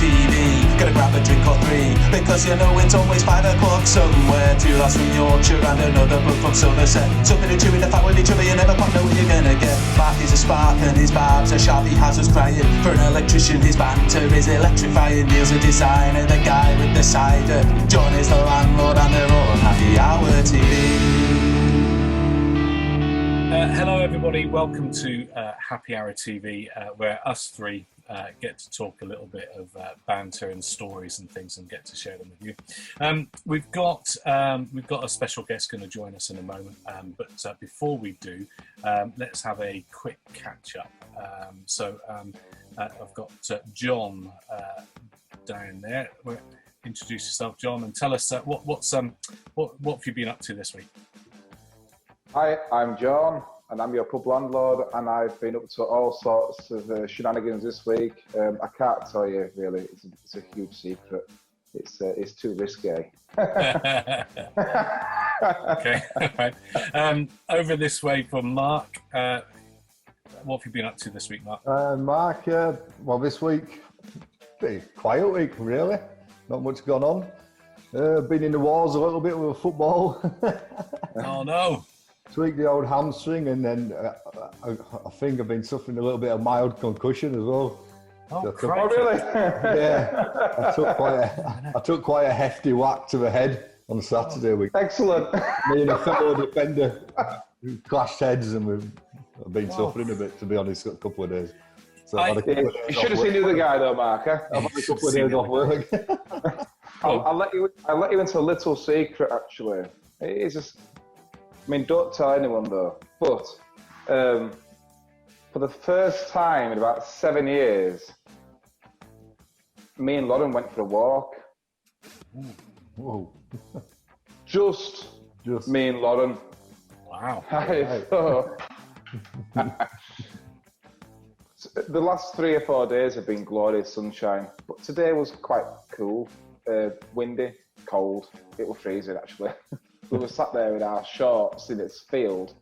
TV. Gonna grab a drink or three, because you know it's always 5 o'clock somewhere. Two lads from Yorkshire and another bloke from Somerset. Something to chew in the fat with each other, you never quite know what you're gonna get. Mark is a spark and his barbs are sharp, he has us crying. For an electrician his banter is electrifying. Neil's a designer, the guy with the cider. John is the landlord and they're all on Happy Hour TV. Hello everybody, welcome to Happy Hour TV, where us three get to talk a little bit of banter and stories and things and get to share them with you. We've got a special guest going to join us in a moment, but before we do, let's have a quick catch up. I've got John down there. Introduce yourself, John, and tell us what have you been up to this week? Hi, I'm John, and I'm your pub landlord, and I've been up to all sorts of shenanigans this week. I can't tell you, really. It's a huge secret. It's too risque. Okay, all right. Over this way from Mark. What have you been up to this week, Mark? Mark, well, this week, pretty quiet week, really. Not much going on. Been in the wars a little bit with football. Oh, no. Tweaked the old hamstring, and then I think I've been suffering a little bit of mild concussion as well. Oh, really? Yeah, I took quite a hefty whack to the head on Saturday. Excellent. Me and a fellow defender clashed heads, and I've been suffering a bit, to be honest, a couple of days. So you should have seen the other guy though, Mark. I've had a couple of days off work. I'll let you into a little secret, actually. It's just, I mean, don't tell anyone though, but for the first time in about 7 years, me and Lauren went for a walk. Whoa. Just me and Lauren. Wow. The last 3 or 4 days have been glorious sunshine, but today was quite cool, windy, cold. It was freezing actually. We were sat there in our shorts in this field,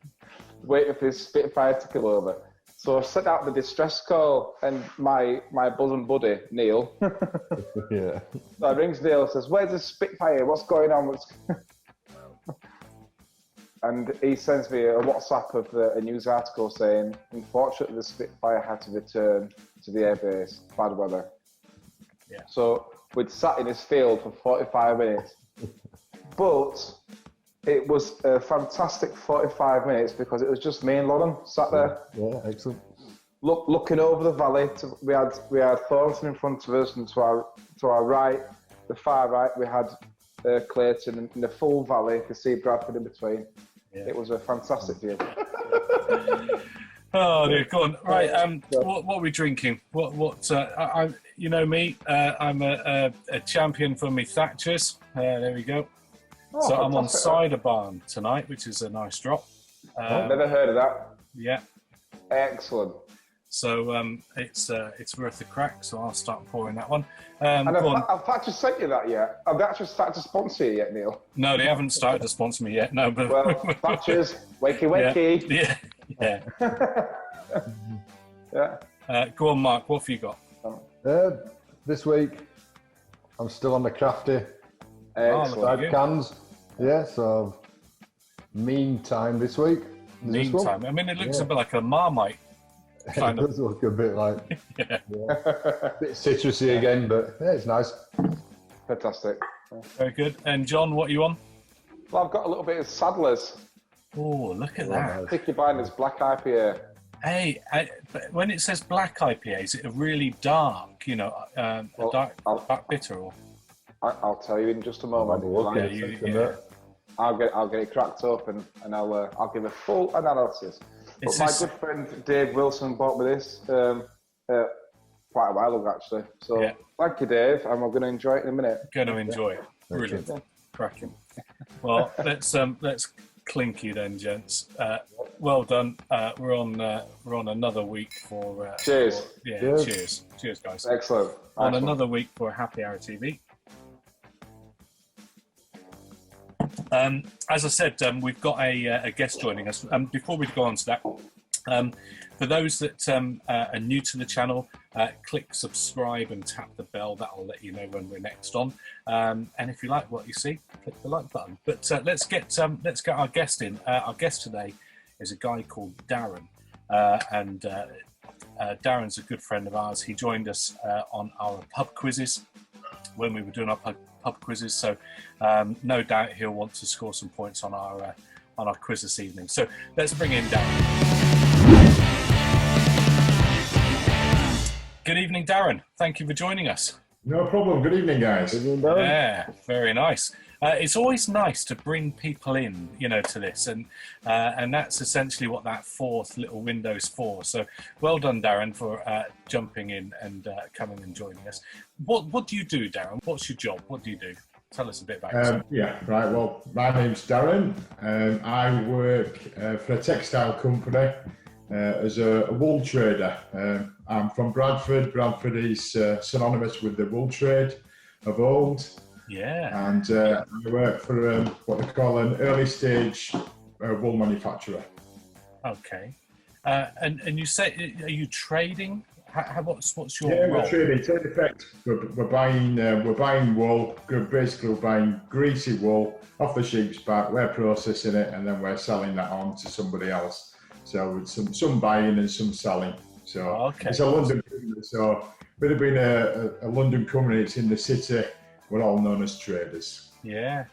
waiting for this Spitfire to come over. So I sent out the distress call, and my bosom buddy, Neil, Yeah. so I rings Neil and says, "Where's the Spitfire? What's going on?" And he sends me a WhatsApp of a news article saying, unfortunately, the Spitfire had to return to the airbase, bad weather. Yeah. So we'd sat in this field for 45 minutes. But it was a fantastic 45 minutes because it was just me and Lauren sat there. Yeah, excellent. Looking over the valley. We had Thornton in front of us, and to our right, the far right, we had Clayton, and in the full valley, you could see Bradford in between. Yeah. It was a fantastic view. Oh dear, go on. Right, what are we drinking? You know me, I'm a champion for me Thatchers. There we go. Oh, so I'm on fantastic. Cider Barn tonight, which is a nice drop. Never heard of that. Yeah. Excellent. So it's worth a crack. So I'll start pouring that one. And I've actually sent you that yet. Have they actually started to sponsor you yet, Neil? No, they haven't started to sponsor me yet. No, but well, Thatchers, wakey. Yeah. Yeah. Go on, Mark. What have you got? This week, I'm still on the crafty Excellent. cans. Yeah, so meantime this week. Meantime, I mean, it looks a bit like a Marmite. Kind It of. does look a bit like Yeah. a bit citrusy again, but yeah, it's nice. Fantastic. Very good. And John, what are you on? Well, I've got a little bit of Sadler's. Oh, look at that. Picky Blinders Black IPA. Hey, but when it says black IPA, is it a really dark, a dark bitter? Or? I'll tell you in just a moment. I'll get it cracked up and I'll give a full analysis. But my good friend Dave Wilson bought me this quite a while ago actually. So thank you, Dave, and we're going to enjoy it in a minute. Going to enjoy it. Brilliant. Cracking. Well, let's clinky then, gents. Well done. We're on another week for. Cheers. Cheers, guys. Excellent. On another week for Happy Hour TV. As I said, we've got a guest joining us. Before we go on to that, for those that are new to the channel, click subscribe and tap the bell. That'll let you know when we're next on. And if you like what you see, click the like button. But let's get our guest in. Our guest today is a guy called Darren, and Darren's a good friend of ours. He joined us on our pub quizzes when we were doing our pub quizzes. So no doubt he'll want to score some points on our quiz this evening. So let's bring in Darren. Good evening, Darren. Thank you for joining us. No problem. Good evening, guys. Good evening, Darren. Yeah, very nice. It's always nice to bring people in, to this, and that's essentially what that fourth little window's for. So, well done, Darren, for jumping in and coming and joining us. What do you do, Darren? What's your job? What do you do? Tell us a bit about yourself. Yeah, right. Well, my name's Darren. I work for a textile company as a wool trader. I'm from Bradford. Bradford is synonymous with the wool trade of old. Yeah. And I work for what they call an early stage wool manufacturer. Okay. And you say, are you trading? What's your role? We're trading. To effect, we're buying wool. Basically, we're buying greasy wool off the sheep's back. We're processing it, and then we're selling that on to somebody else. So it's some buying and some selling. So okay. It's a London company. So with it being a London company, it's in the city. We're all known as traders. Yeah.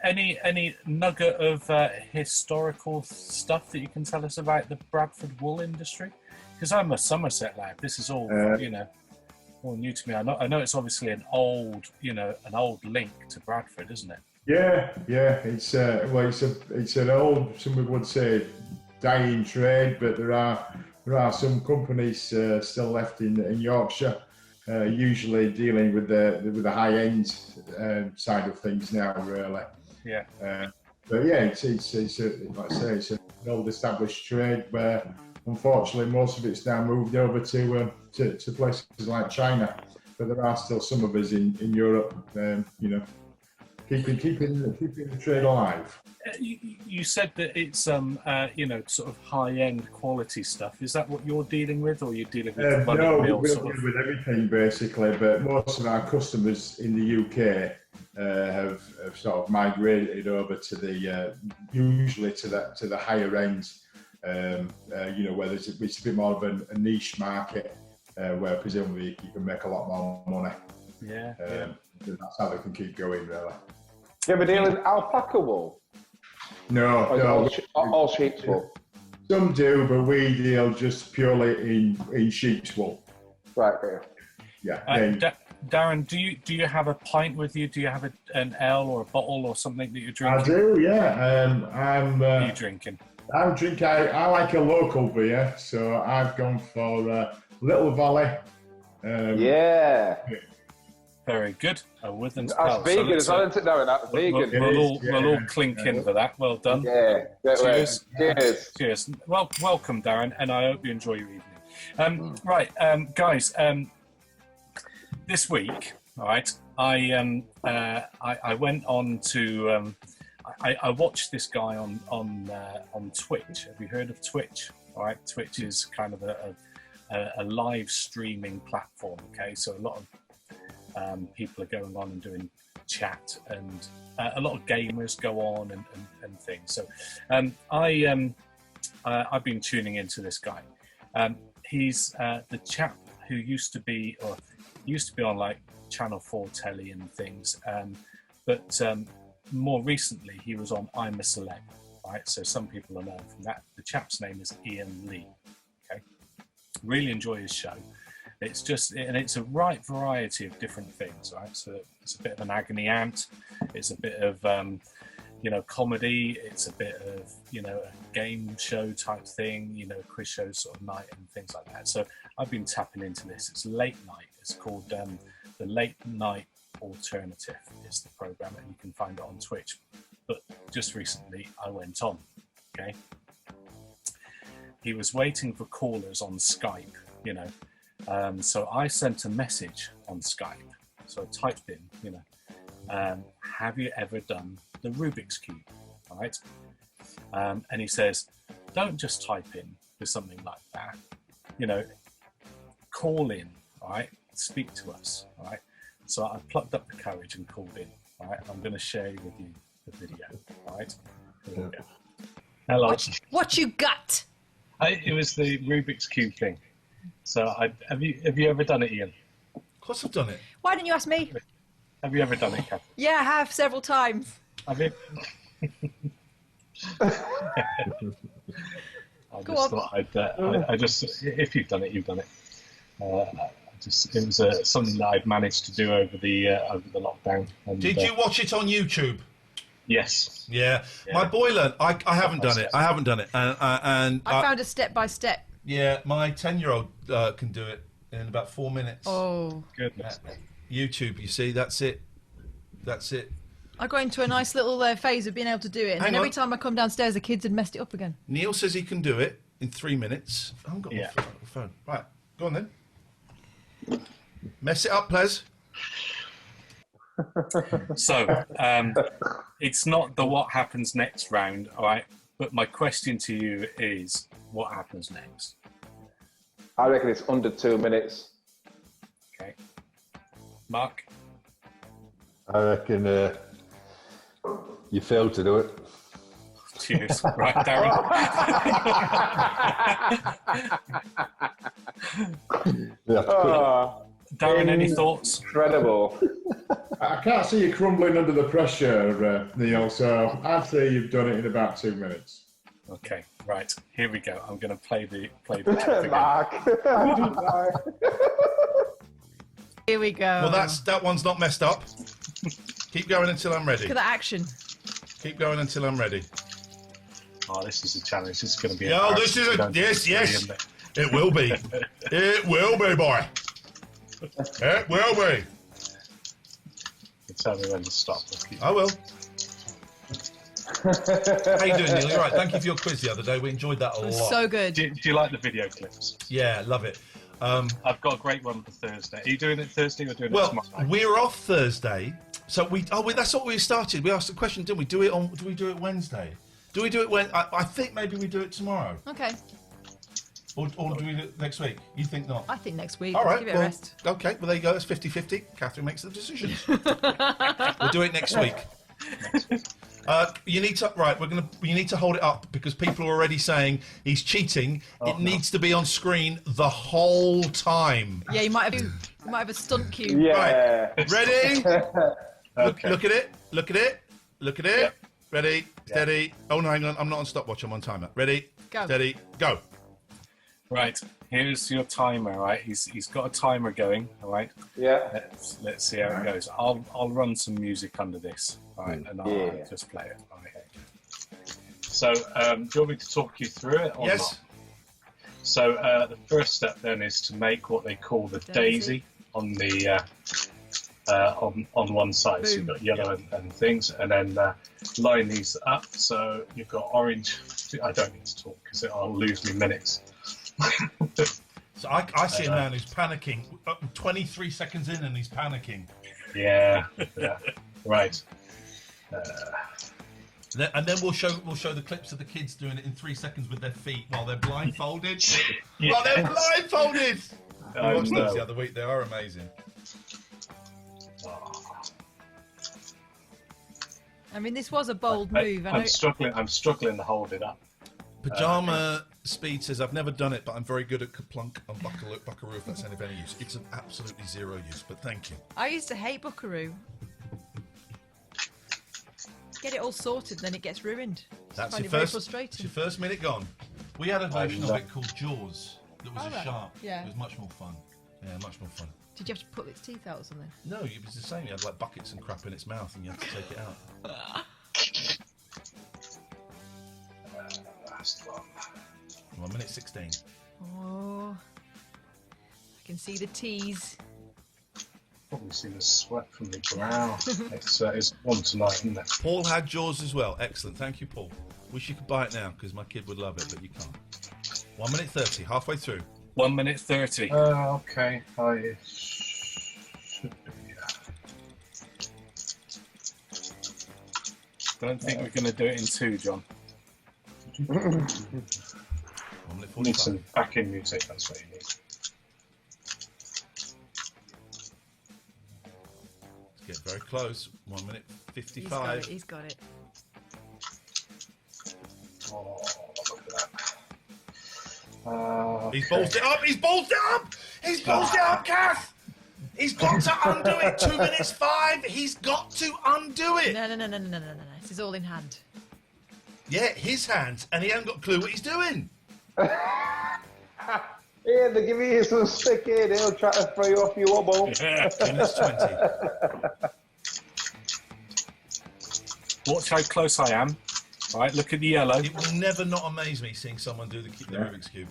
Any nugget of historical stuff that you can tell us about the Bradford wool industry? Because I'm a Somerset lad. This is all all new to me. I know it's obviously an old link to Bradford, isn't it? Yeah. It's it's an old, some would say, dying trade, but there are some companies still left in Yorkshire. Usually dealing with the high end side of things now, really. Yeah. But yeah, it's like I say, it's an old established trade where unfortunately most of it's now moved over to places like China. But there are still some of us in Europe, keeping the trade alive. You said that it's sort of high-end quality stuff. Is that what you're dealing with, or you're dealing with No, mill we're sort dealing of? with everything basically, but most of our customers in the UK have sort of migrated over to the usually to the higher end, where it's a bit more of a niche market where presumably you can make a lot more money. Yeah. That's how they can keep going, really. You ever deal with alpaca wool? No. All sheep's wool. Some do, but we deal just purely in sheep's wool. Right there. Yeah. Darren, do you have a pint with you? Do you have an L or a bottle or something that you're drinking? I do, yeah. What are you drinking? I like a local beer, so I've gone for Little Valley. Yeah. Very good. A Withens That's Pale. vegan, isn't it? No, that's vegan. We'll all clink in for that. Well done. Yeah. Cheers. Cheers. Cheers. Well, welcome, Darren, and I hope you enjoy your evening. Right, guys. This week, all right, I went on to I watched this guy on Twitch. Have you heard of Twitch? All right, Twitch is kind of a live streaming platform. Okay, so a lot of people are going on and doing chat, and a lot of gamers go on and things. So I've been tuning into this guy. He's the chap who used to be on like Channel 4 telly and things, but more recently he was on I'm a Celeb. Right, so some people are known from that. The chap's name is Ian Lee. Okay, really enjoy his show. It's a right variety of different things, right? So it's a bit of an agony aunt, it's a bit of comedy, it's a bit of a game show type thing, quiz show sort of night and things like that. So I've been tapping into this. It's late night. It's called the Late Night Alternative is the program, and you can find it on Twitch. But just recently I went on. Okay, he was waiting for callers on Skype, so I sent a message on Skype. So I typed in, have you ever done the Rubik's Cube? All right. And he says, don't just type in for something like that. call in, all right? Speak to us, all right? So I plucked up the courage and called in, all right? I'm going to share with you the video, all right? Here we go. Hello. What you got? It was the Rubik's Cube thing. So have you ever done it, Ian? Of course I've done it. Why didn't you ask me? Have you ever done it, Kath? Yeah, I have several times. Have you? I Go just on. thought I just, if you've done it, you've done it. It was something that I'd managed to do over the lockdown. And, Did you watch it on YouTube? Yes. Yeah. My boiler, I haven't done it. I haven't done it. And I found a step by step. yeah, my 10-year-old can do it in about 4 minutes. Oh. Goodness. YouTube, you see, that's it. That's it. I got into a nice little phase of being able to do it, and Hang then every on. time I come downstairs, the kids had messed it up again. Neil says he can do it in 3 minutes. I haven't got Yeah. my phone. Right, go on then. Mess it up, Ples. So, it's not the what happens next round, all right? But my question to you is, what happens next? I reckon it's under 2 minutes. Okay. Mark? I reckon you failed to do it. Cheers. Right, Darren? You have to quit. Darren, any thoughts? Incredible. I can't see you crumbling under the pressure, Neil, so I'd say you've done it in about 2 minutes. Okay, right. Here we go. I'm going to play the clip again. Mark. Here we go. Well, that one's not messed up. Keep going until I'm ready. Look at that action. Keep going until I'm ready. Oh, this is a challenge. This is going to be. Yo, this is a yes. It will be. It will be, boy. It will be. Tell me when to stop. I will. How you doing, Neil? You're right. Thank you for your quiz the other day. We enjoyed that a It lot. was so good. Do you like the video clips? Yeah, love it. I've got a great one for Thursday. Are you doing it Thursday or doing it Well, tomorrow night? we're off Thursday, so that's what we started. We asked the question, didn't we? Do we do it Wednesday? Do we do it when? I think maybe we do it tomorrow, Okay. or do we do it next week? You think not? I think next week. All right. Give it a rest. Okay. Well, there you go. It's 50-50. Catherine makes the decisions. We'll do it next week. You need to You need to hold it up because people are already saying he's cheating. It needs to be on screen the whole time. Yeah, you might have a stunt cue. Yeah. Right. Ready? Okay. Look at it. Look at it. Look at it. Yep. Ready? Steady. Oh no, hang on. I'm not on stopwatch. I'm on timer. Ready? Go. Steady. Go. Right. Here's your timer. Right. He's got a timer going. All right. Yeah. Let's see how it goes. I'll run some music under this. All right, and I'll just play it. All right. So, do you want me to talk you through it or Yes. not? So the first step then is to make what they call the daisy on the on one side. So you've got yellow and things, and then line these up. So you've got orange. I don't need to talk because I'll lose me minutes. So I see a man who's panicking. 23 seconds in and he's panicking. Yeah. Right. And then we'll show the clips of the kids doing it in 3 seconds with their feet while they're blindfolded. While they're blindfolded. I watched those the other week. They are amazing. I mean, this was a bold move. I'm struggling to hold it up. Pajama Speed says, I've never done it, but I'm very good at Kaplunk and Buckaroo, if that's any of any use. It's of absolutely zero use, but thank you. I used to hate Buckaroo. Get it all sorted, then it gets ruined. That's find your it very first, frustrating. it's your first minute gone. We had a version of it called Jaws that was Oh, a right. shark. Yeah. It was much more fun. Yeah, much more fun. Did you have to pull its teeth out or something? No, it was the same. You had like buckets and crap in its mouth and you had to take it out. Last one. 1 minute 16. Oh, I can see the tease. Probably see the sweat from the brow. It's one tonight, isn't it? Paul had Jaws as well. Excellent. Thank you, Paul. Wish you could buy it now because my kid would love it, but you can't. 1 minute 30, halfway through. 1 minute 30. Okay. I should be. Don't think we're going to do it in two, John. 1 minute We need 45. some backing music. That's what you need. Very close. 1 minute He's got 55. it. He's got it. Oh, look at that. He's ballsed it up. He's ballsed it up. He's ballsed it up, Kath. He's got to undo it. 2 minutes 5. He's got to undo it. No. This is all in hand. Yeah, his hands, and he hasn't got a clue what he's doing. Yeah, they're giving you some stick here. They'll try to throw you off your wobble. Minutes 20. Watch how close I am. Right, look at the yellow. It will never not amaze me seeing someone do the Rubik's Cube.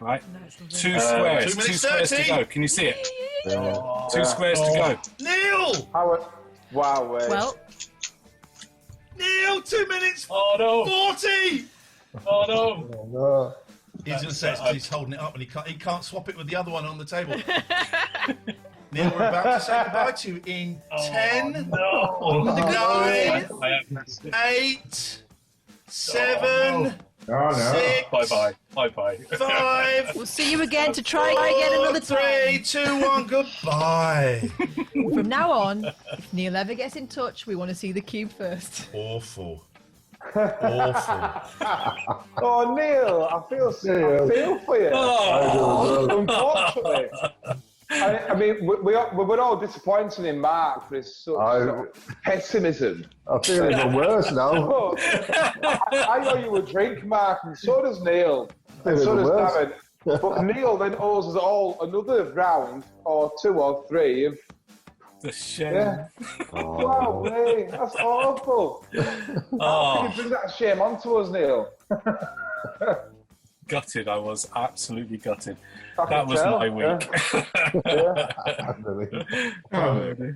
Right, No, it's all 2 very- squares. 2 minutes 2 squares to 30. go. Can you see it? Yeah. 2 squares to go. Neil! Wow, Well, Neil, 2 minutes Oh no! 40! Oh no! Oh, no. He's going to say it's 'cause he's holding it up and he can't swap it with the other one on the table. Neil, we're about to say goodbye to you in 10, No! 9, 8, 7, Oh, no. 6, Bye bye. Bye bye. 5, we'll see you again to try again another 3, time. 2, 1, goodbye. From now on, if Neil ever gets in touch, we want to see the cube first. Awful. Awful. Oh, Neil, I feel for you. Unfortunately. I mean, we were all disappointed in Mark for his sort of pessimism. I feel even worse now. But I know you would drink, Mark, and so does Neil, and so Even does worse. Darren. But Neil then owes us all another round, or 2 or 3 of. The shame. Yeah. Wow, mate, that's awful. Oh, You bring that shame onto us, Neil. gutted. I was absolutely gutted. I That can was tell, my week. Really.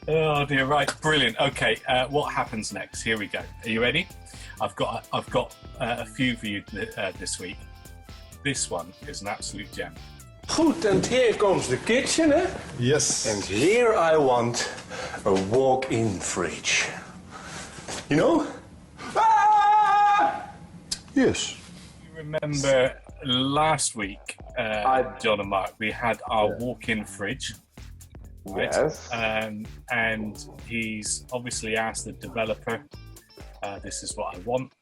Oh dear, right, brilliant. Okay, what happens next? Here we go. Are you ready? I've got a few for you this week. This one is an absolute gem. Goed, and here comes the kitchen, eh? Yes. And here I want a walk-in fridge. You know? Ah! Yes. You remember last week, John and Mark, we had our walk-in fridge. Right? Yes. And he's obviously asked the developer, this is what I want.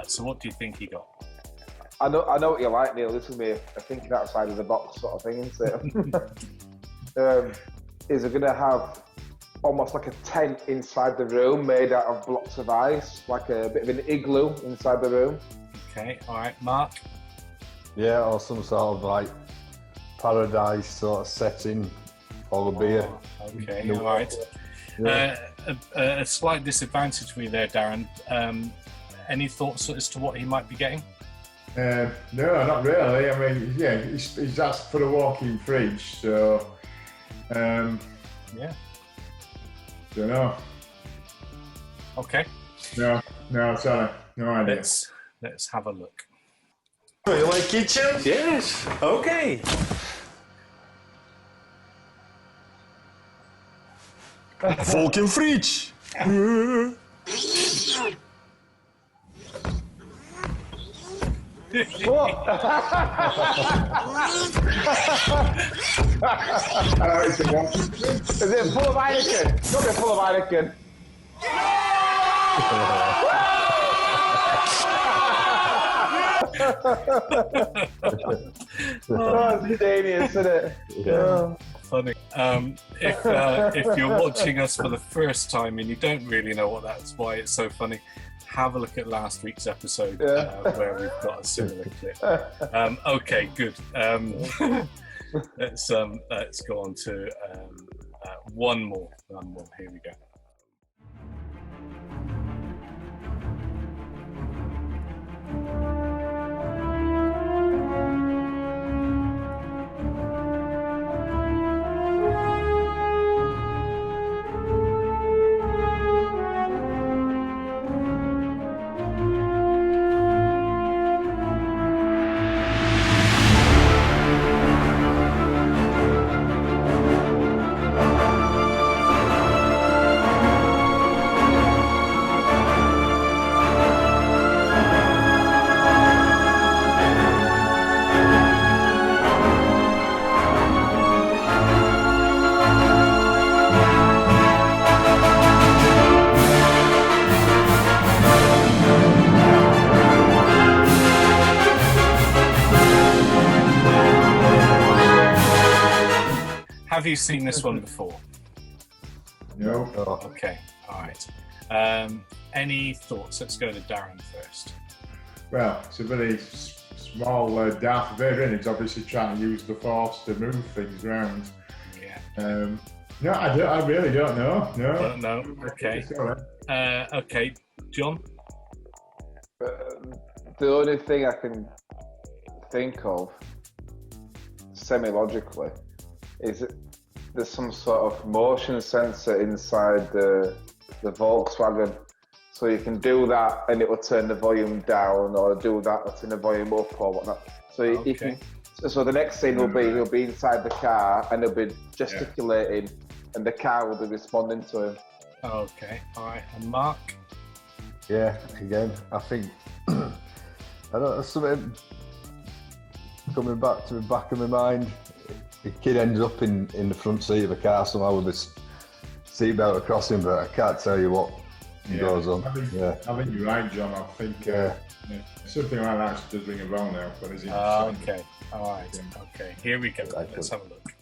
So what do you think he got? I know what you like, Neil. This will be a thinking outside of the box sort of thing, isn't it? Is it going to have almost like a tent inside the room made out of blocks of ice, like a bit of an igloo inside the room? Okay, all right, Mark. Yeah, or some sort of like paradise sort of setting for the beer. Okay, all right. Yeah. A slight disadvantage for you there, Darren. Any thoughts as to what he might be getting? No, not really. I mean, yeah, he's asked for a walk-in fridge, so Yeah. don't know. Okay, No, sorry, no idea. let's have a look. You like kitchen? Yes. Okay. Walk-in fridge. It's a walk-in fridge. Is it full of Heineken? Got to be full of Heineken. Oh, it's genius, isn't it? Yeah. Funny. If you're watching us for the first time and you don't really know what that's why it's so funny, have a look at last week's episode where we've got a similar clip. Okay, good. Let's go on to one more. Here we go. have you seen this one before? No. Okay, all right. Any thoughts? Let's go to Darren first. Well, it's a very small Darth Vader, and he's obviously trying to use the Force to move things around. Yeah. No, I really don't know. No. Don't know. Okay. Okay, John. The only thing I can think of, semi-logically, is that there's some sort of motion sensor inside the Volkswagen, so you can do that and it will turn the volume down, or do that and turn the volume up, or whatnot. So you can. So the next scene will be he'll be inside the car and he'll be gesticulating, and the car will be responding to him. Okay, all right. And Mark? Yeah, again, I think I don't know, something coming back to the back of my mind. The kid ends up in the front seat of a car somehow with this seatbelt across him, but I can't tell you what goes on. I think you're right, John. I think something like that does ring a bell now. But is it? Okay, all right. Okay, here we go. Let's have a look.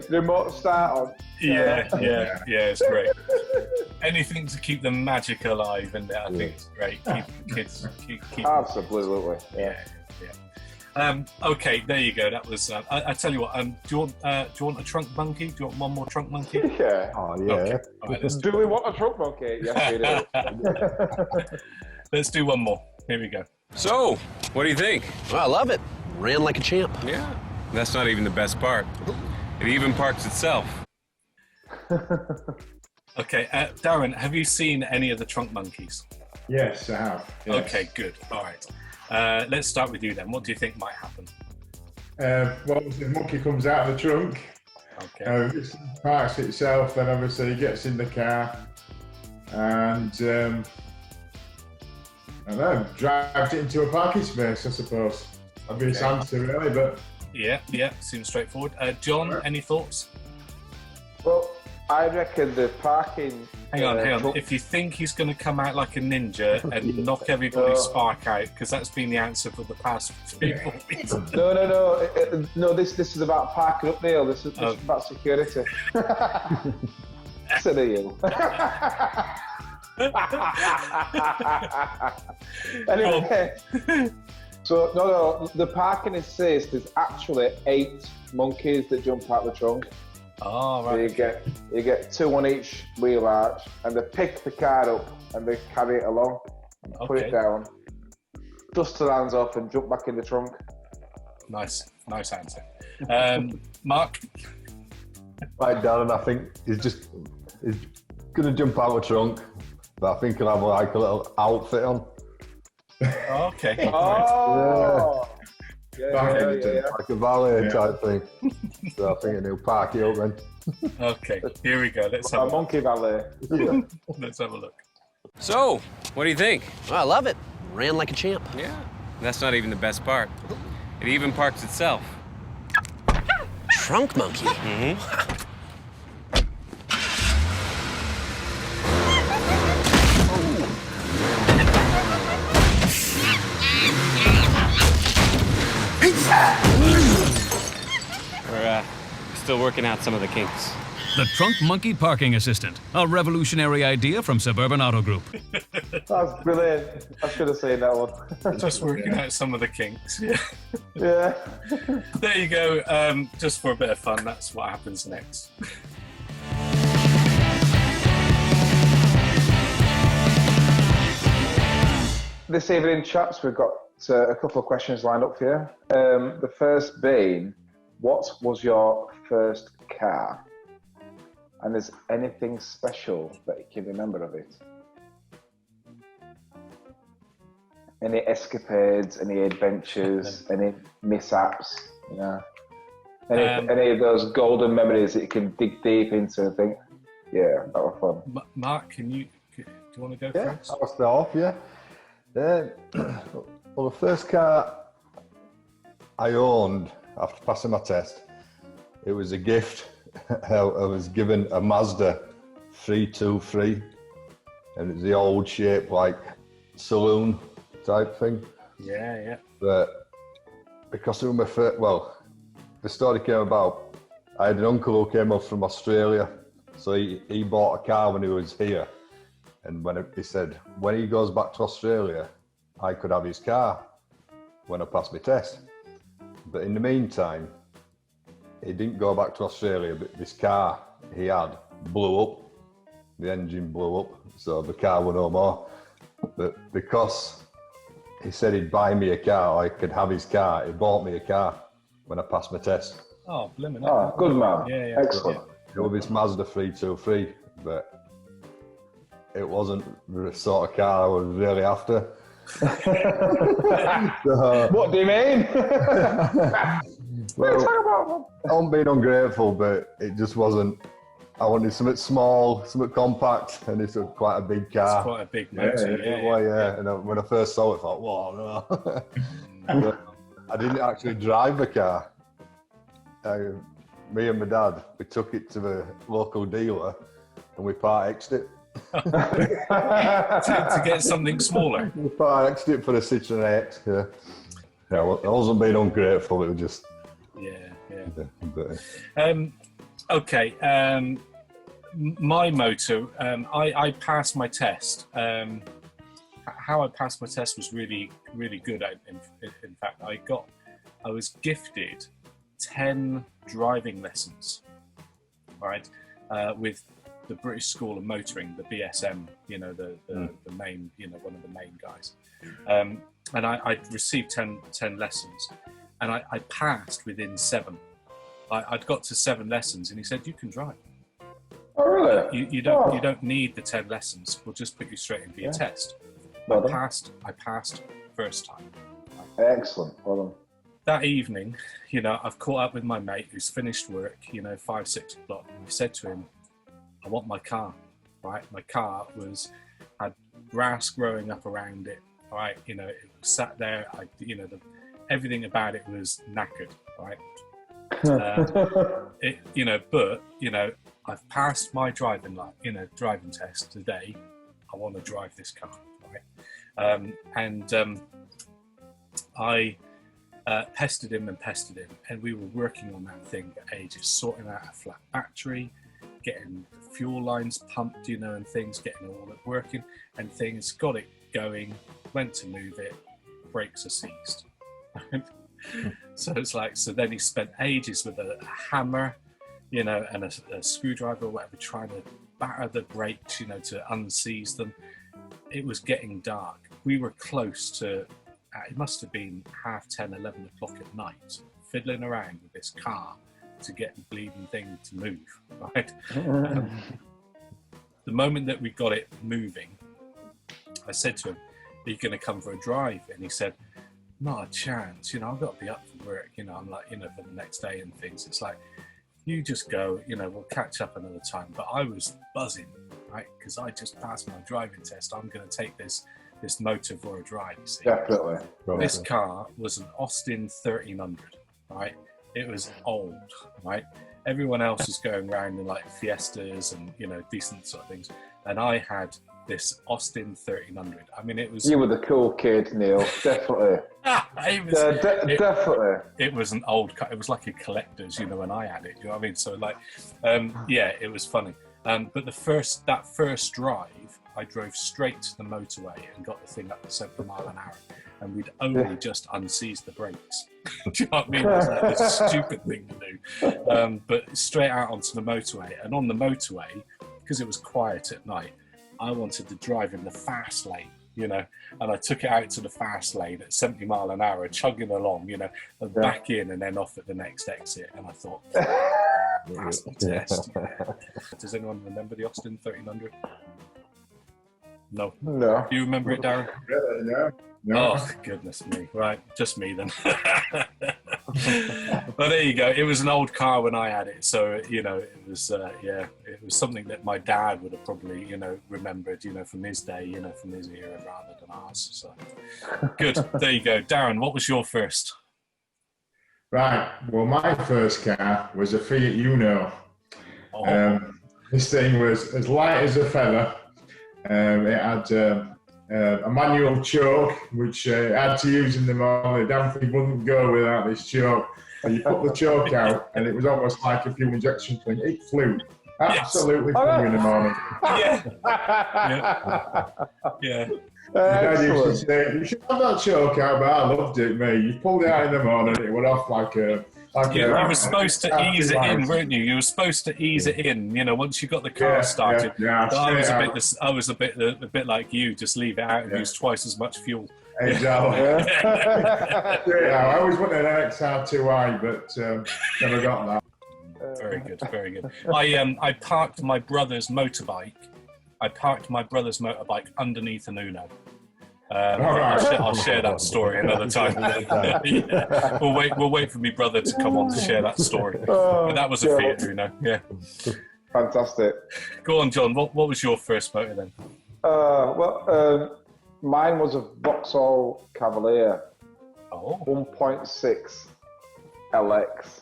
Remote start on. Yeah, it's great. Anything to keep the magic alive, and I think it's great. Keep kids. Keep Absolutely. Yeah. Okay, there you go. That was. I tell you what. Do you want a trunk monkey? Do you want one more trunk monkey? Yeah. Oh yeah. Okay. All right, Do we want a trunk monkey? Yes, we do. Let's do one more. Here we go. So, what do you think? Well, I love it. Ran like a champ. Yeah, that's not even the best part. It even parks itself. Okay, Darren, have you seen any of the Trunk Monkeys? Yes, I have. Yes. Okay, good. All right. Let's start with you then. What do you think might happen? Well, the monkey comes out of the trunk. Okay. It parks itself, then obviously he gets in the car and I don't know, drives it into a parking space, I suppose. That'd be his answer, really, but... Yeah, seems straightforward. John, any thoughts? Well, I reckon the parking... Hang on. If you think he's going to come out like a ninja and knock everybody's spark out, because that's been the answer for the past 3-4 weeks. No, this is about parking up there. This is about security. Instead of you. Anyway, so no, the parking assist is actually 8 monkeys that jump out the trunk. Oh, right. So you get 2 on each wheel arch, and they pick the car up and they carry it along, put it down, dust the hands off, and jump back in the trunk. Nice answer. Mark? Right, Darren, I think he's going to jump out of the trunk, but I think he'll have like a little outfit on. Okay. Oh! Yeah. Like a valet type thing. So I think he'll park it up then. Okay, here we go. Let's have a monkey valet. Let's have a look. So, what do you think? Well, I love it. Ran like a champ. Yeah, that's not even the best part. It even parks itself. Trunk monkey. Mm-hmm. We're still working out some of the kinks. The Trunk Monkey Parking Assistant, a revolutionary idea from Suburban Auto Group. That's brilliant. I should have seen that one. Just working out some of the kinks. Yeah. There you go. Just for a bit of fun, that's what happens next. This evening, chaps, we've got a couple of questions lined up for you. The first being, what was your first car? And is anything special that you can remember of it? any escapades, any adventures, any mishaps, you know? Any of those golden memories that you can dig deep into and think, yeah, that was fun. Mark, do you want to go first? I'll start off, yeah. Well, the first car I owned after passing my test, it was a gift. I was given a Mazda 323, and it's the old shape, like saloon type thing. Yeah. But because it was my first, the story came about, I had an uncle who came up from Australia, so he bought a car when he was here, and he said when he goes back to Australia, I could have his car when I passed my test. But in the meantime, he didn't go back to Australia, but this car he had blew up. The engine blew up, so the car were no more. But because he said he'd buy me a car, I could have his car, he bought me a car when I passed my test. Oh, blimmin'. Oh, good man. Yeah. Excellent. It was this Mazda 323, but it wasn't the sort of car I was really after. So, what do you mean? Well, I'm being ungrateful, but it just wasn't. I wanted something small, something compact, and it's quite a big car. It's quite a big motor, yeah. And when I first saw it, I thought, whoa, no. But I didn't actually drive the car. Me and my dad, we took it to the local dealer, and we part-exed it. to get something smaller. We part-exed it for a Citroen AX, yeah. I wasn't being ungrateful, it was just... Okay, my motor, I passed my test. How I passed my test was really, really good. In fact, I was gifted 10 driving lessons, right, with the British School of Motoring, the BSM, the main, one of the main guys. And I received 10 lessons, and I passed within 7. I'd got to 7 lessons, and he said, "You can drive." Oh, really? You don't need the 10 lessons. We'll just put you straight into your test. I passed first time. Excellent. Well done. That evening, I've caught up with my mate who's finished work, 5, 6 o'clock, and I said to him, "I want my car." Right? My car had grass growing up around it. Right? It was sat there. Everything about it was knackered. Right? I've passed my driving test today. I want to drive this car, right? I pestered him, and we were working on that thing for ages, sorting out a flat battery, getting the fuel lines pumped, and things, getting all it working, and things, got it going, went to move it, brakes are seized. So it's like, so then he spent ages with a hammer, and a screwdriver or whatever, trying to batter the brakes, to unseize them. It was getting dark. We were close to, it must have been 10:30, 11 o'clock at night, fiddling around with this car to get the bleeding thing to move, right? The moment that we got it moving, I said to him, "Are you going to come for a drive?" And he said, "Not a chance, I've got to be up for work, I'm like, for the next day and things." It's like, you just go, we'll catch up another time. But I was buzzing, right? Because I just passed my driving test. I'm going to take this motor for a drive, you see. Definitely. This car was an Austin 1300, right? It was old, right? Everyone else was going around in like Fiestas and, decent sort of things. And I had this Austin 1300. I mean, it was... You were the cool kid, Neil. Definitely. Definitely. It was an old car. It was like a collector's, when I had it. You know what I mean? So, like, it was funny. But that first drive, I drove straight to the motorway and got the thing up to 70 miles an hour. And we'd only just unseized the brakes. Do you know what I mean? It was like a stupid thing to do. But straight out onto the motorway. And on the motorway, because it was quiet at night, I wanted to drive in the fast lane, and I took it out to the fast lane at 70 miles an hour, chugging along, and back in and then off at the next exit. And I thought, passed the test. Does anyone remember the Austin 1300? No. No. Do you remember it, Darren? Really? No. Oh, goodness me. Right, just me then. But there you go. It was an old car when I had it. So, it was, it was something that my dad would have probably, remembered, from his day, from his era rather than ours. So, good. There you go. Darren, what was your first? Right. Well, my first car was a Fiat Uno. Oh. This thing was as light as a feather. It had a manual choke, which I had to use in the morning. The damn thing wouldn't go without this choke. And you put the choke out, and it was almost like a fuel injection thing. It flew. Absolutely flew in the morning. Yeah. Dad used to say, you should have that choke out, but I loved it, mate. You pulled it out in the morning, it went off like a... You were supposed to ease it in, weren't you? You were supposed to ease it in. Once you got the car started. Yeah, I was a bit like you. Just leave it out and use twice as much fuel. Exactly. I always wanted an XR2i, but never got that. Very good, very good. I parked my brother's motorbike. Underneath an Uno. I'll share that story another time. Yeah. We'll wait for my brother to come on to share that story. But that was a Fiat Uno. Yeah. Fantastic. Go on, John. What was your first motor then? Mine was a Vauxhall Cavalier. Oh. 1.6 LX.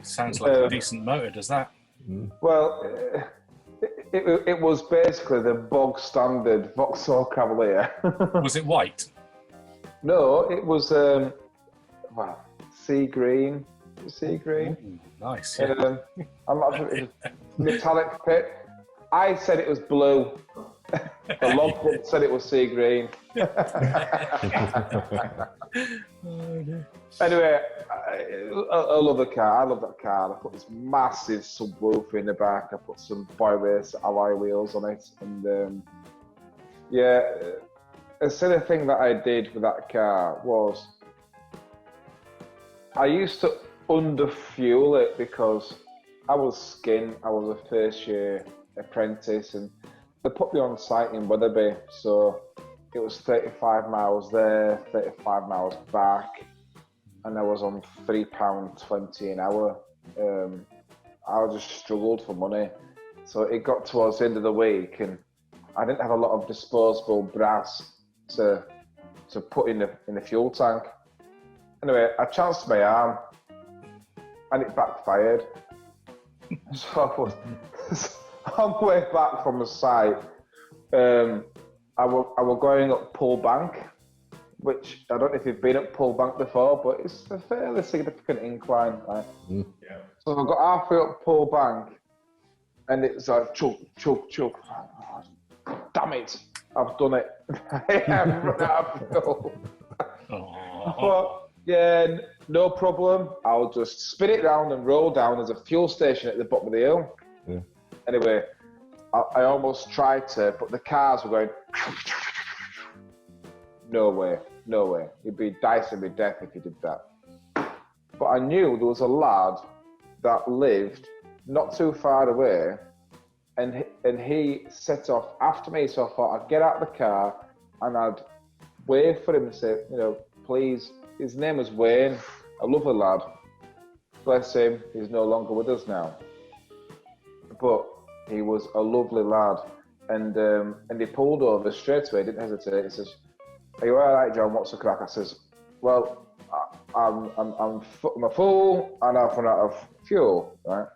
Sounds like a decent motor, does that? Well, it was basically the bog standard Vauxhall Cavalier. Was it white? No, it was sea green. Sea green. Ooh, nice. Yeah. I'm not sure it was metallic pit. I said it was blue. The logbook said it was sea green. Anyway, I love the car. I love that car. I put this massive subwoofer in the back. I put some boy race alloy wheels on it, and a silly thing that I did with that car was I used to under-fuel it because I was skin. I was a first-year apprentice, and they put me on site in Wetherby, so it was 35 miles there, 35 miles back, and I was on £3.20 an hour. I just struggled for money, so it got towards the end of the week, and I didn't have a lot of disposable brass to put in the fuel tank. Anyway, I chanced my arm, and it backfired. So I was on the way back from the site. I was going up Pull Bank, which I don't know if you've been up Pull Bank before, but it's a fairly significant incline, right? Yeah. So I got halfway up Pull Bank, and it's like chug, chug, chug. Oh, damn it! I've done it. I have run out of fuel. But yeah, no problem. I'll just spin it round and roll down. There's a fuel station at the bottom of the hill. Yeah. Anyway, I almost tried to, but the cars were going. No way, no way. You'd be dicing me death if you did that. But I knew there was a lad that lived not too far away, and he set off after me. So I thought I'd get out of the car and I'd wave for him and say, please. His name was Wayne, a lovely lad. Bless him, he's no longer with us now. But he was a lovely lad, and he pulled over straight away. Didn't hesitate. He says, "Are you all right, John? What's the crack?" I says, "Well, I'm a fool, and I've run out of fuel. Right?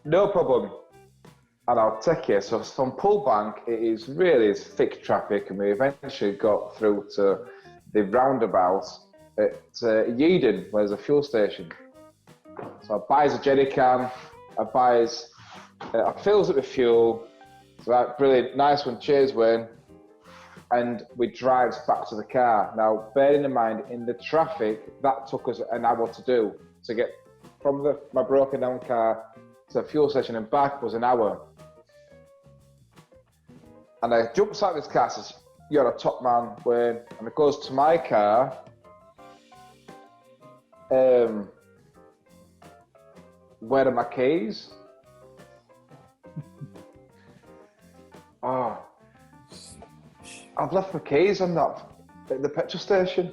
No problem, and I'll take you." So from Pull Bank, it is really thick traffic, and we eventually got through to the roundabout at Yeadon, where there's a fuel station. So I buys a jerry can, I fills it with fuel. So that brilliant, nice one, cheers Wayne. And we drives back to the car. Now, bearing in mind, in the traffic, that took us an hour to do. To get from my broken down car to the fuel station and back was an hour. And I jumps out of this car and says, "You're a top man, Wayne." And it goes to my car. Where are my keys? Oh, I've left my keys on that at the petrol station.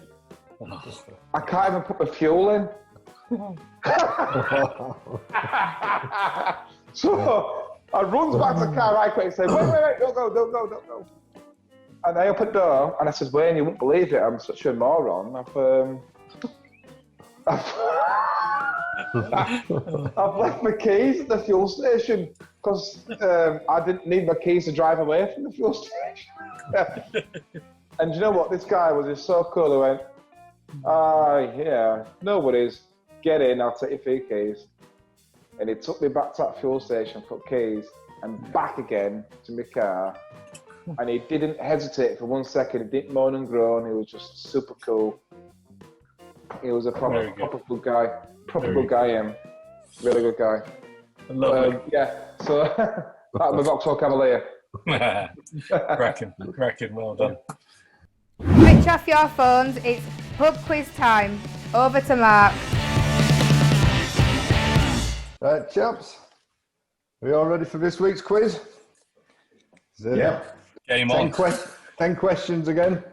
I can't even put my fuel in. So I runs back to the car right quick and say, wait, don't go. And I open the door and I said, Wayne, you won't believe it, I'm such a moron. I've left my keys at the fuel station because I didn't need my keys to drive away from the fuel station. And you know what? This guy was just so cool. He went, yeah, no worries. Get in, I'll take your 3 keys. And he took me back to that fuel station, put keys, and back again to my car. And he didn't hesitate for 1 second. He didn't moan and groan. He was just super cool. He was a proper good guy. Proper good guy, really good guy. Lovely. Yeah, so that's my Vauxhall Cavalier. Cracking, well done. Switch off your phones, it's pub quiz time. Over to Mark. Right, chaps. Are you all ready for this week's quiz? Yeah. Game on. 10 questions again.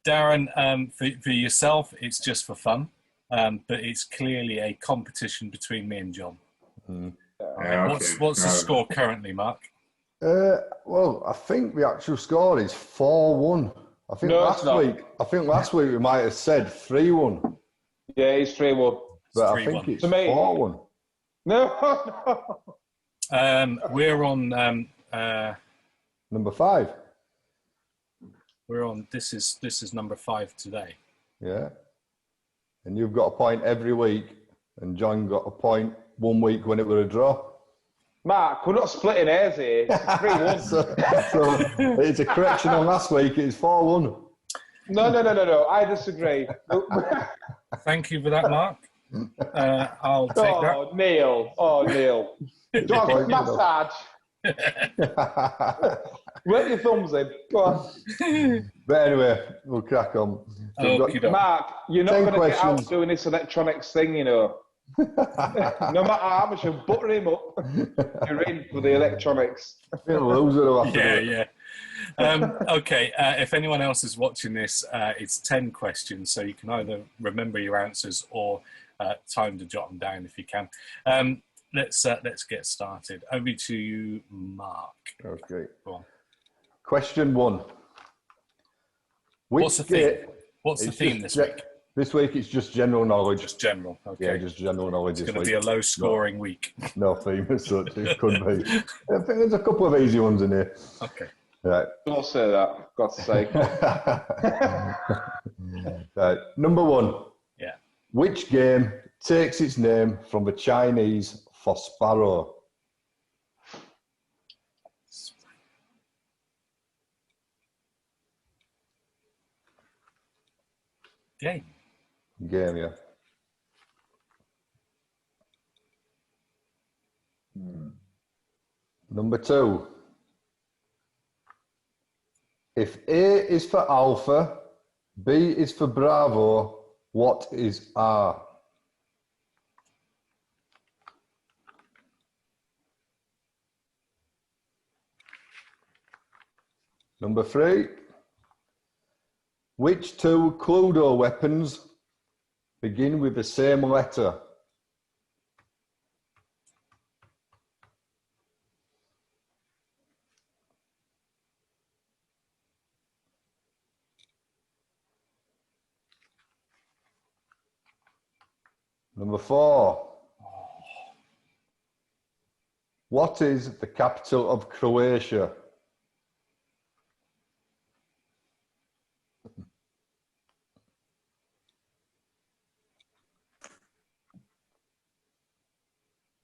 Darren, for yourself, it's just for fun, but it's clearly a competition between me and John. What's the score currently, Mark? Well, I think the actual score is 4-1. I think last week we might have said 3-1. Yeah, it's 3-1. But I think it's 4-1. No. We're on number 5. We're on. This is number 5 today. Yeah. And you've got a point every week, and John got a point 1 week when it was a draw. Mark, we're not splitting hairs here. It's 3-1. so it's a correction on last week. It's 4-1. No. I disagree. Thank you for that, Mark. I'll take that. Neil. John, massage. Wet your thumbs in. Go on. But anyway, we'll crack on. Mark, you're not going to get out doing this electronics thing, you know. No matter how much you butter him up, you're in for the electronics. Yeah. Okay, if anyone else is watching this, it's 10 questions, so you can either remember your answers or time to jot them down if you can. Let's get started. Over to you, Mark. Okay. Go on. Question 1. What's the theme? What's the theme this week? This week it's just general knowledge. Just general. Okay. Yeah, just general knowledge. It's going to be a low-scoring week. No theme as such. It could be. I think there's a couple of easy ones in here. Okay. Right. Don't say that. God's sake. Right. Number 1. Yeah. Which game takes its name from the Chinese for sparrow? Game, yeah. Number 2. If A is for Alpha, B is for Bravo, what is R? Number 3. Which 2 Cluedo weapons begin with the same letter? Number 4. What is the capital of Croatia?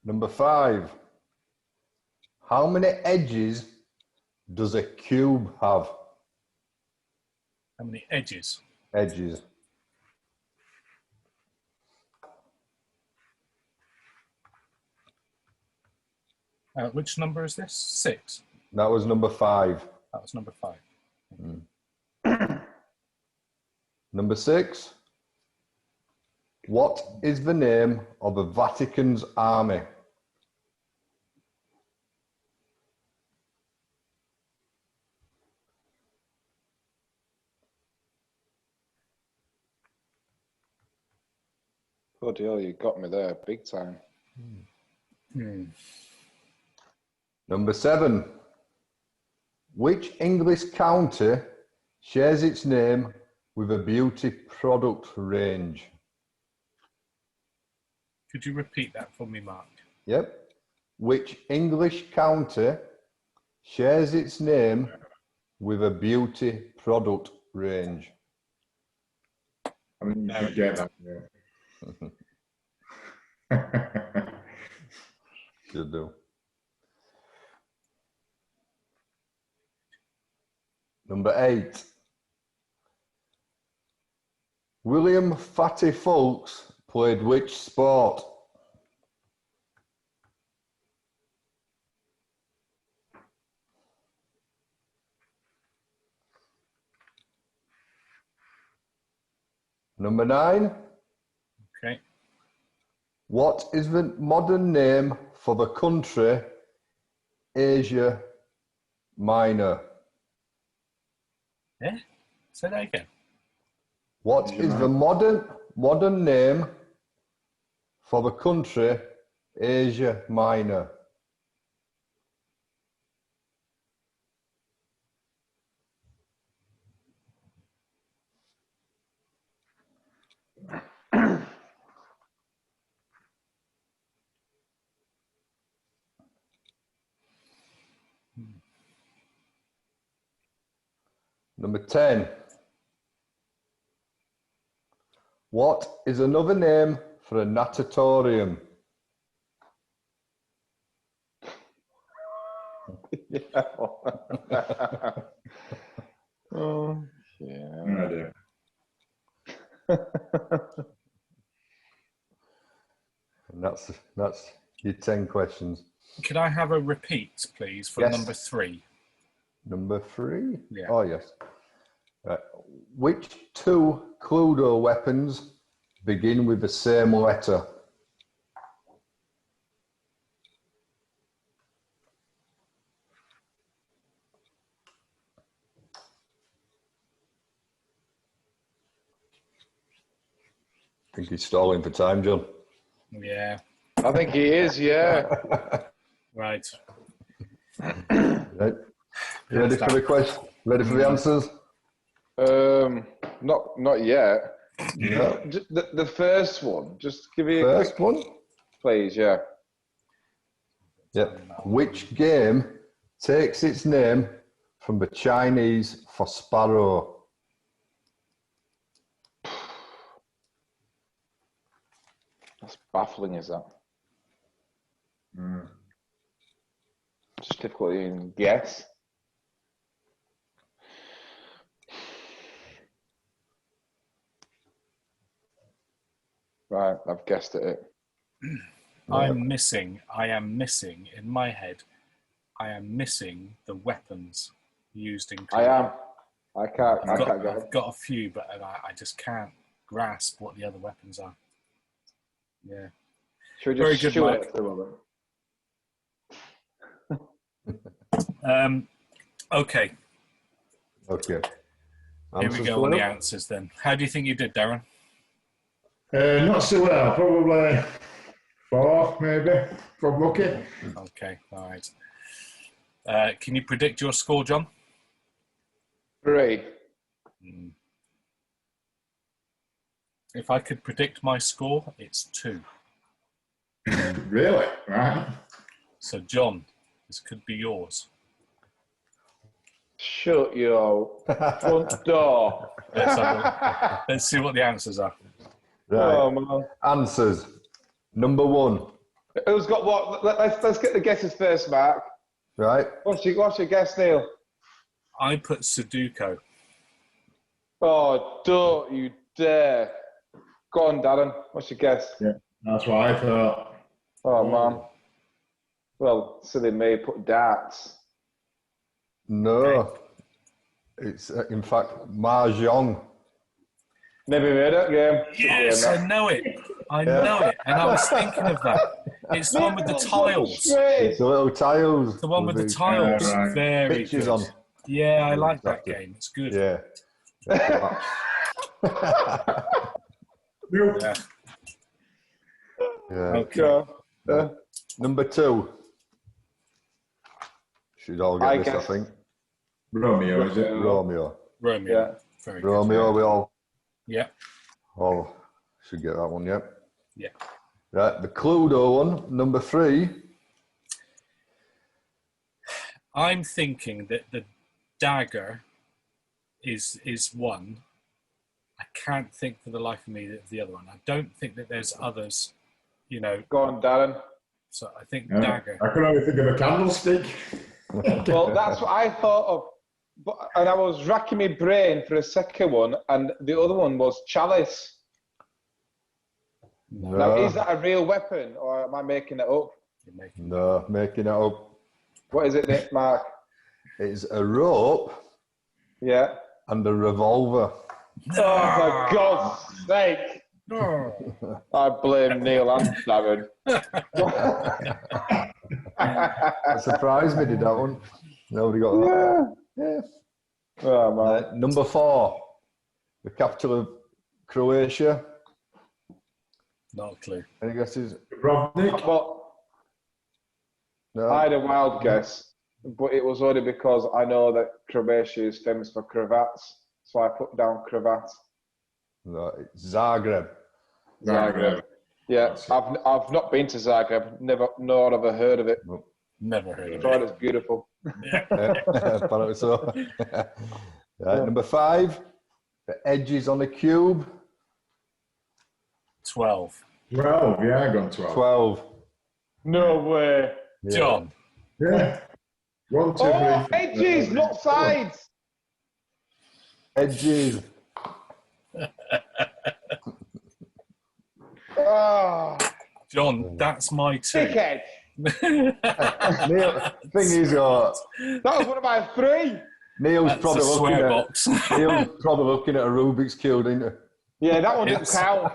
Number 5. How many edges does a cube have? How many edges? Edges. Which number is this? 6. That was number 5. That was number 5. Number 6. What is the name of the Vatican's army? Bloody hell, you got me there big time. Number 7. Which English county shares its name with a beauty product range? Could you repeat that for me, Mark? Yep. Which English county shares its name with a beauty product range? I mean, you should get that. Yeah. Should do. Number 8. William Fatty Fulks played which sport? Number 9. Okay. What is the modern name for the country Asia Minor? Yeah? Say that again. What is the modern name for the country Asia Minor? Number 10. What is another name for a natatorium? Yeah. Oh, yeah. No idea. And that's your 10 questions. Could I have a repeat, please, for Yes. number 3? Number 3? Yeah. Oh, yes. Right. Which 2 Cluedo weapons begin with the same letter? I think he's stalling for time, John. Yeah. I think he is, yeah. Right. Right. You ready for the question? Ready for the answers? Not yet. No. The first one, just give me a First quick, one? please, yeah. Yep. Which game takes its name from the Chinese for sparrow? That's baffling, is that? Just difficult to even guess. Right, I've guessed at it. I am missing in my head, I am missing the weapons used in I am. I can't go. I've got a few, but I just can't grasp what the other weapons are. Yeah. Should we Very just good, Mark. shoot it through Okay. Okay. Here we go on the answers then. How do you think you did, Darren? Not so well. Probably 4, maybe. From lucky. Okay, all right. Can you predict your score, John? 3. If I could predict my score, it's 2. Really? Right. So, John, this could be yours. Shut your front door. Let's see what the answers are. Right. Oh, man. Answers. Number 1. Who's got what? Let's get the guesses first, Mark. Right. What's your guess, Neil? I put Sudoku. Oh, don't you dare. Go on, Darren. What's your guess? Yeah, that's what I thought. Oh, man. Well, silly me, put darts. No. Okay. It's, in fact, Mahjong. Never heard that game. Yes, I know it. I know it. And I was thinking of that. It's the one with the tiles. It's the little tiles. The one with the tiles. right. Very Pictures good. on. Yeah, I like that game. It's good. Yeah. Yeah. Yeah. Okay. Number 2. Should all get this, I think. Romeo, is it? Romeo. Romeo. Yeah. Very Romeo, we all should get that one, yeah. Yeah. Right, the Cluedo one, number 3. I'm thinking that the dagger is one. I can't think for the life of me of the other one. I don't think that there's others, you know. Go on, Darren. So I think dagger. I can only think of a candlestick. Well, that's what I thought of. And I was racking my brain for a second one, and the other one was chalice. No. Now, is that a real weapon, or am I making it up? No, making it up. What is it, Nick, Mark? It's a rope. Yeah. And a revolver. Oh, for God's sake. I blame Neil and Darren. That surprised me, did that one. Nobody got that. Yeah. Oh, man. Number 4. The capital of Croatia. Not a clue. Any guesses? Dubrovnik? Well, No. I had a wild guess, but it was only because I know that Croatia is famous for cravats, so I put down cravat. No, it's Zagreb. Zagreb. Yeah, I've not been to Zagreb, nor have I heard of it. Never heard of But it. it's beautiful. Apparently so. Right, number 5. The edges on a cube. 12. 12, yeah, I got 12. 12. No way. Yeah. John. Yeah. 1, 2, 3. Edges, not sides. Edges. Oh, John, that's my 2. dickhead. Neil, thing is, That was one of my 3. Neil's That's probably a looking swear at box. Neil's probably looking at a Rubik's cube, isn't he? Yeah, that one didn't It's- count.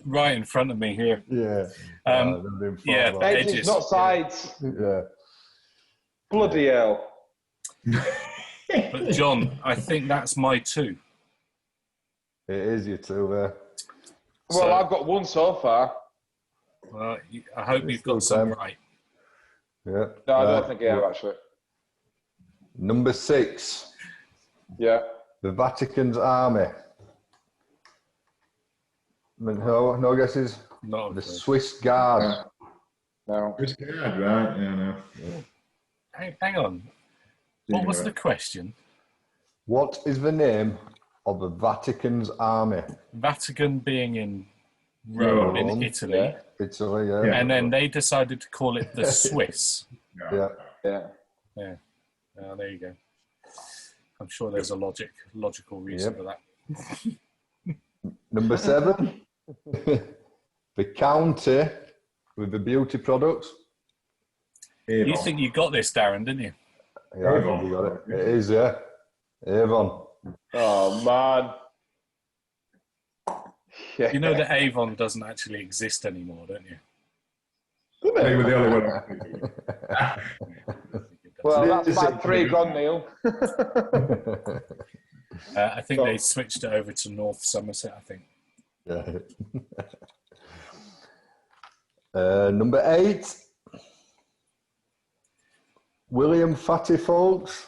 Right in front of me here. Yeah. Yeah, Edges, edges. not sides. Yeah. Bloody hell. But John, I think that's my 2. It is you two there. Well, So- I've got 1 so far. Well, I hope you've got some right. Yeah. No, I don't think I have, actually. Number 6. Yeah. The Vatican's army. No guesses? Not The Swiss Guard. No. It's good, right? Yeah, no. Hang on. What was the question? What is the name of the Vatican's army? Vatican being in Rome, in Italy. Yeah. Italy, yeah. And then they decided to call it the Swiss. Yeah. Yeah. Yeah. There you go. I'm sure there's a logical reason for that. Number 7. The county with the beauty products. You think you got this, Darren, didn't you? Yeah, I think you got it. It is, yeah. Avon. Oh, man. Yeah. You know that Avon doesn't actually exist anymore, don't you? I think we're the only one. Well, that's my 3 gone, Neil. I think they switched it over to North Somerset, I think. Yeah. Number 8. William Fatty Folks.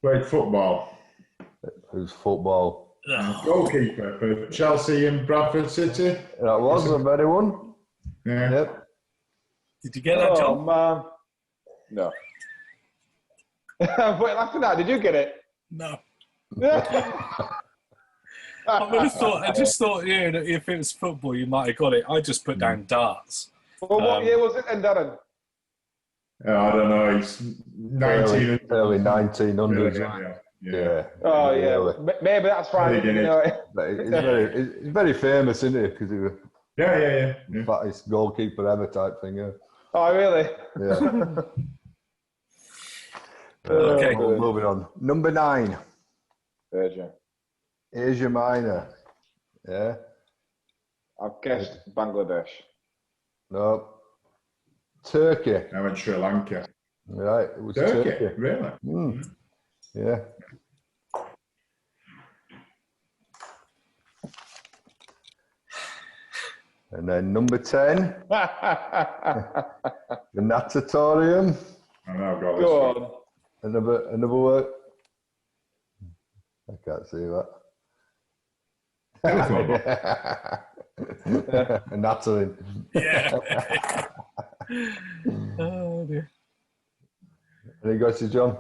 Played football. Who's football? Goalkeeper for Chelsea and Bradford City. That was a very one. Yeah. Yep. Did you get that, John? Oh, man. No. What are you laughing at? Did you get it? No. I just thought, yeah, if it was football, you might have got it. I just put down darts. Well, what year was it then, Darren? I don't know. He's 19. Early 1900s. Yeah. Oh, yeah. Maybe that's why I didn't know it. But he's very famous, isn't he? Because he was Yeah. the fattest goalkeeper ever type thing. Yeah. Oh, really? Yeah. Okay. Moving on. Number 9. Asia Minor. Yeah. I've guessed Bangladesh. No. Turkey. I went Sri Lanka. Right. It was Turkey. Turkey. Really? And then number 10, the natatorium. I know, I've got Go this on. Another word. I can't see that. Nattering. Yeah. Oh dear. Any guesses, John?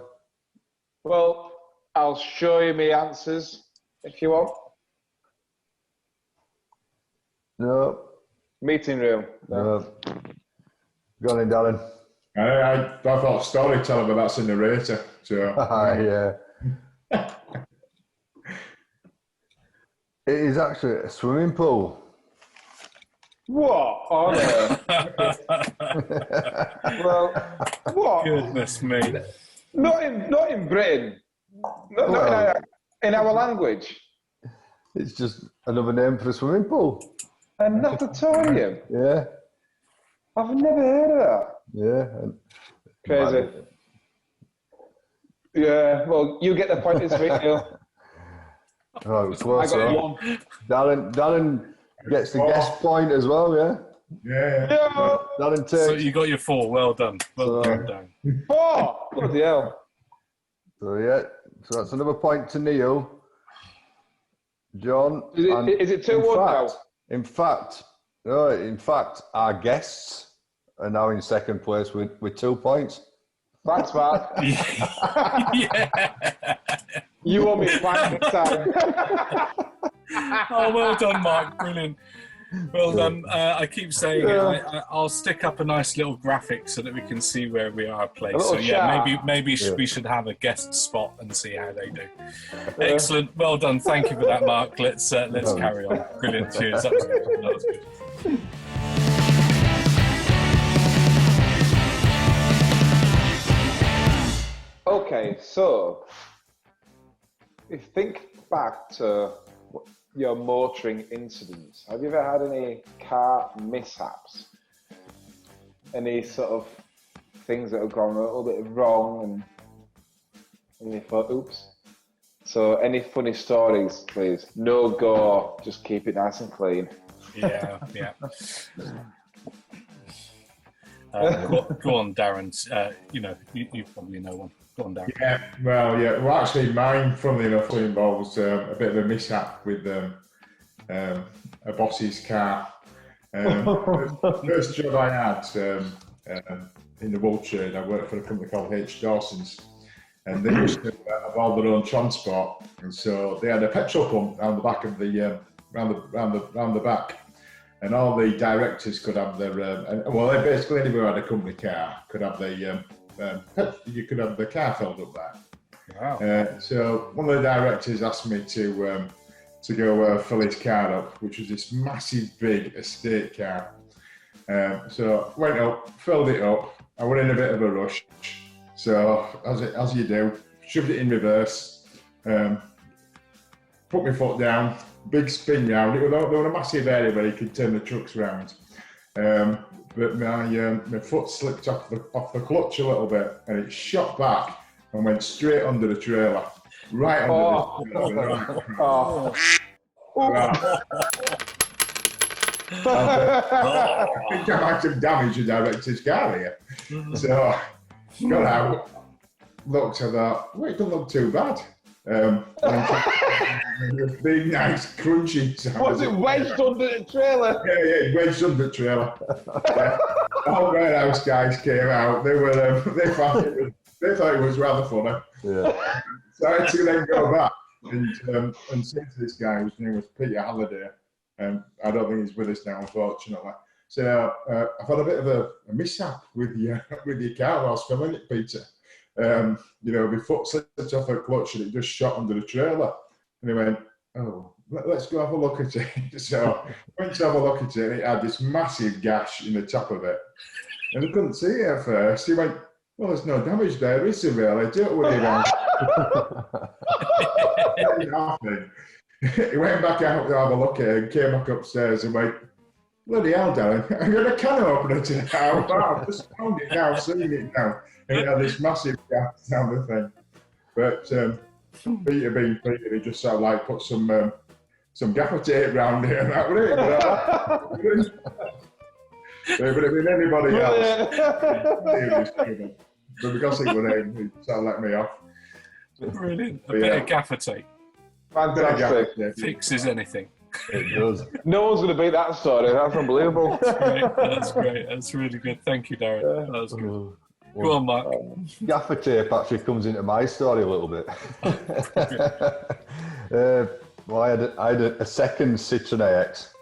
Well, I'll show you my answers if you want. No. Meeting room. No. Go on in, Darren. I thought storyteller, but that's a narrator. So Yeah. It is actually a swimming pool. What on earth? Well, what? Goodness me. Not in Britain. Not in our language. It's just another name for a swimming pool. A natatorium. Yeah. I've never heard of that. Yeah. Crazy. Yeah. Well, you get the point this week, Neil. Oh, it was close. I got Huh? one. Darren gets the guest point as well, yeah? Yeah. Darren takes. So you got your 4. Well done. Well done, Darren. 4. Bloody hell. So, yeah. So that's another point to Neil. John. Is it 2-1 now? In fact, our guests are now in second place with 2 points. Thanks, Mark. Yeah. You owe me a pint next time. Oh, well done, Mark. Brilliant. Well done. I keep saying I'll stick up a nice little graphic so that we can see where we are placed. So yeah, maybe we should have a guest spot and see how they do. Excellent. Well done. Thank you for that, Mark. Let's carry on. Brilliant. Cheers. That was good. Okay, so if you think back to your motoring incidents, have you ever had any car mishaps? Any sort of things that have gone a little bit wrong and you thought, oops? So any funny stories, please? No gore, just keep it nice and clean. Yeah. Go on, Darren. You probably know one. Go on, Darren. Yeah, well, actually, mine, funnily enough, involves a bit of a mishap with a boss's car. First job I had in the wool trade, I worked for a company called H. Dawson's, and they used to have all their own transport, and so they had a petrol pump round the back of the round the back. And all the directors could have their, basically anyone who had a company car could have you could have the car filled up there. Wow. So one of the directors asked me to go fill his car up, which was this massive, big estate car. So went up, filled it up. I went in a bit of a rush. So as you do, shoved it in reverse, put my foot down. Big spin round. There was a massive area where you could turn the trucks round, but my foot slipped off the clutch a little bit, and it shot back and went straight under the trailer, right under the trailer. I think I might have damaged the director's car here. So got out, looked, I thought, well, it doesn't look too bad. Big, nice, crunchy sound. Was it wedged under the trailer? Yeah, wedged under the trailer. All warehouse guys came out. They thought it was rather funny. Yeah. So I had to then go back and say to this guy, whose name was Peter Halliday. I don't think he's with us now, unfortunately. So I've had a bit of a mishap with your car whilst filming it, Peter. My foot slipped off a clutch and it just shot under the trailer. And he went, oh, let's go have a look at it. So went to have a look at it, and it had this massive gash in the top of it. And I couldn't see it at first. He went, well, there's no damage there, is there really? Don't worry about it. He went back out to have a look at it and came back upstairs and went, bloody hell, Darren, I got a can opener today. I've just found it now, seen it now. And it had this massive gash down the thing. But Peter being Peter, he just sort of like put some some gaffer tape round it, and that would it. But if it been anybody else, but because it was him, it sounded like me off. Brilliant. A bit of gaffer tape. Fantastic. Fixes anything. It does. No one's going to beat that story. That's unbelievable. That's great. That's really good. Thank you, Darren. That was good. Go on, Mark. Gaffer tape actually comes into my story a little bit. Well, I had a second Citroen AX.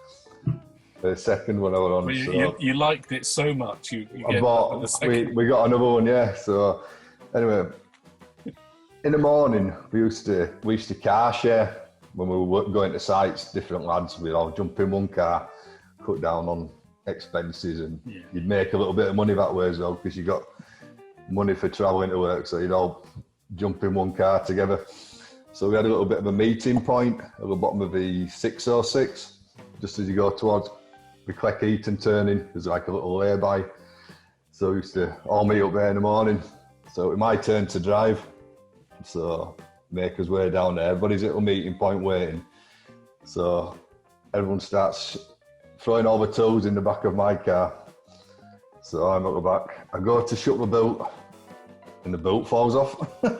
The second one I was on. Well, you liked it so much, you get bought, the second. we got another one, yeah. So anyway, in the morning we used to car share when we were going to sites. Different lads, we'd all jump in one car, cut down on expenses, and you'd make a little bit of money that way as well because you got money for travelling to work. So you'd all jump in one car together. So we had a little bit of a meeting point at the bottom of the 606, just as you go towards the Cleck Eaton turning. There's like a little lay-by. So we used to all meet up there in the morning. So it was my turn to drive. So make us way down there. Everybody's at a meeting point waiting. So everyone starts throwing all the tools in the back of my car. So I'm at the back. I go to shut the boot, and the boot falls off. I'm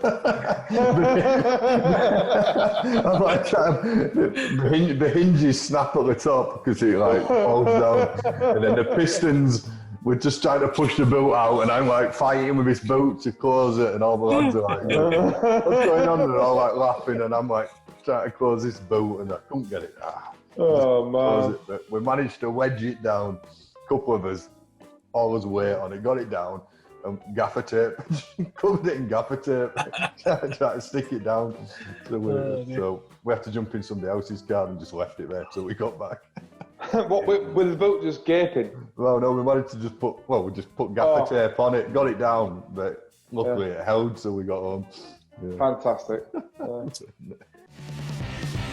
like, the hinges snap at the top because it like falls down, and then the pistons were just trying to push the boot out, and I'm like fighting with this boot to close it, and all the lads are like, what's going on? And they're all like laughing, and I'm like trying to close this boot, and I couldn't get it. Oh man! But we managed to wedge it down. A couple of us, all us weight on it, got it down. Gaffer tape, covered it in gaffer tape, try to stick it down. So we had to jump in somebody else's car and just left it there till we got back. What, with the boot just gaping? Well, no, we wanted to just put gaffer tape on it, got it down, but luckily it held, so we got home. Yeah. Fantastic.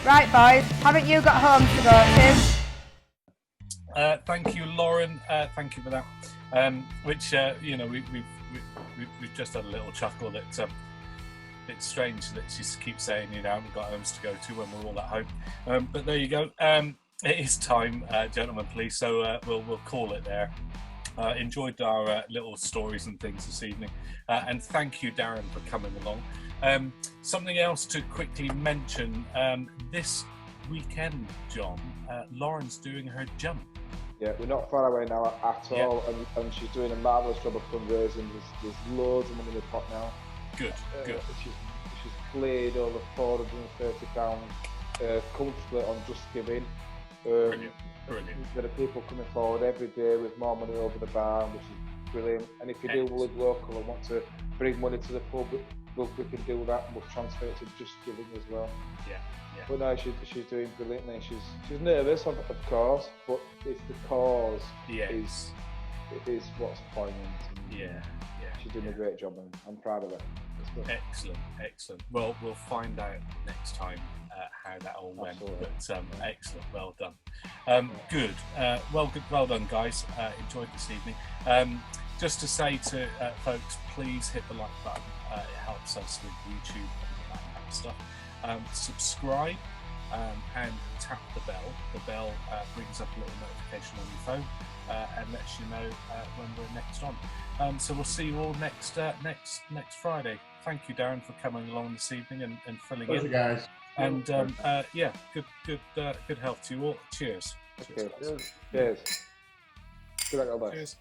Right, boys, haven't you got home to go to? Thank you, Lauren. Thank you for that. Which we've just had a little chuckle that it's strange that she keeps saying haven't got homes to go to when we're all at home. But there you go. It is time, gentlemen, please. So we'll call it there. Enjoyed our little stories and things this evening, and thank you, Darren, for coming along. Something else to quickly mention: this weekend, John, Lauren's doing her jump. Yeah, we're not far away now at all, and she's doing a marvellous job of fundraising. There's loads of money in the pot now. Good. She's cleared over £430 comfortably on Just Giving. Brilliant. There are people coming forward every day with more money over the bar, which is brilliant. And if you do live local and want to bring money to the pub, we can do that, and we'll transfer it to Just Giving as well. Yeah. But no, she's doing brilliantly. She's nervous, of course, but it's the cause. Is what's poignant. She's doing a great job, and I'm proud of her. Excellent. Well, we'll find out next time how that all went. Absolutely. But excellent, well done. Good. Well done, guys. Enjoyed this evening. Just to say to folks, please hit the like button. It helps us with YouTube and that kind of stuff. Subscribe and tap the bell. The bell brings up a little notification on your phone and lets you know when we're next on. So we'll see you all next Friday. Thank you, Darren, for coming along this evening and filling in. Guys. And good health to you all. Cheers. Cheers. Good night, all. Cheers.